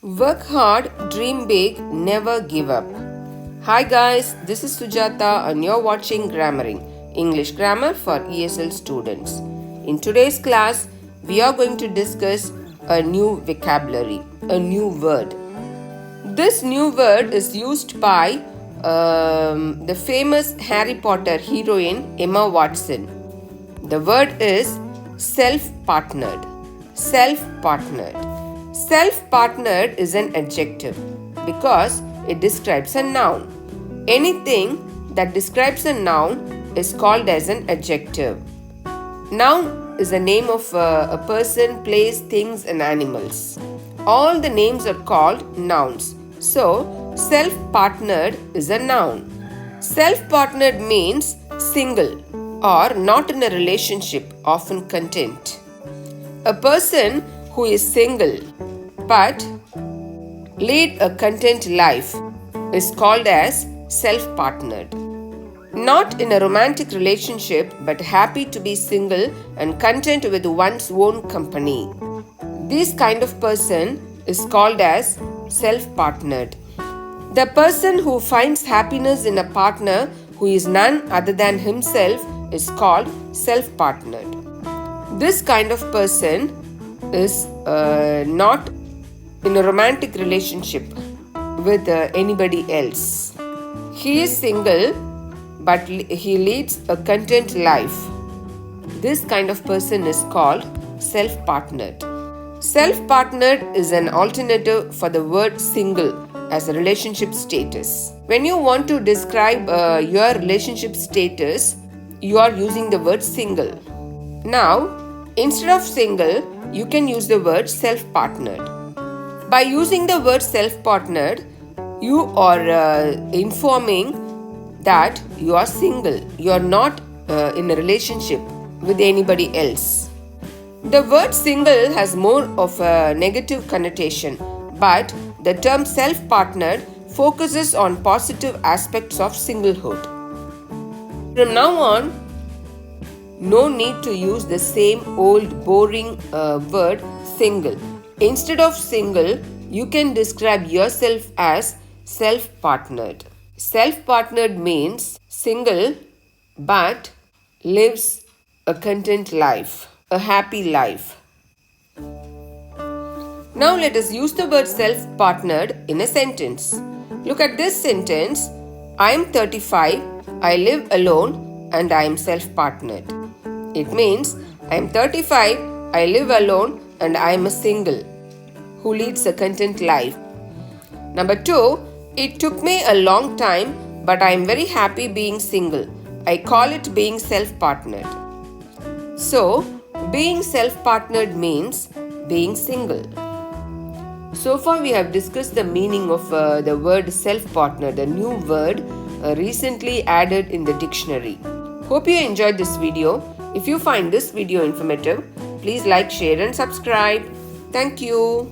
Work hard, dream big, never give up. Hi guys, this is Sujata and you're watching Grammaring, English grammar for ESL students. In today's class, we are going to discuss a new vocabulary, a new word. This new word is used by the famous Harry Potter heroine Emma Watson. The word is self-partnered. Self-partnered. Self-partnered is an adjective because it describes a noun. Anything that describes a noun is called as an adjective. Noun is the name of a person, place, things and animals. All the names are called nouns. So, self-partnered is a noun. Self-partnered means single or not in a relationship, often content. A person who is single but lead a content life is called as self-partnered. Not in a romantic relationship but happy to be single and content with one's own company. This kind of person is called as self-partnered. The person who finds happiness in a partner who is none other than himself is called self-partnered. This kind of person is not in a romantic relationship with anybody else. He is single but he leads a content life. This kind of person is called self-partnered. Self-partnered is an alternative for the word single as a relationship status. When you want to describe your relationship status, you are using the word single. Now, instead of single, you can use the word self-partnered. By using the word self-partnered, you are informing that you are single. You are not in a relationship with anybody else. The word single has more of a negative connotation, but the term self-partnered focuses on positive aspects of singlehood. From now on, no need to use the same old boring word single. Instead of single, you can describe yourself as self-partnered. Self-partnered means single but lives a content life, a happy life. Now let us use the word self-partnered in a sentence. Look at this sentence. I am 35, I live alone and I am self-partnered. It means I am 35, I live alone and I am a single who leads a content life. Number 2, it took me a long time but I am very happy being single. I call it being self-partnered. So, being self-partnered means being single. So far we have discussed the meaning of the word self-partnered, a new word recently added in the dictionary. Hope you enjoyed this video. If you find this video informative, please like, share and subscribe. Thank you.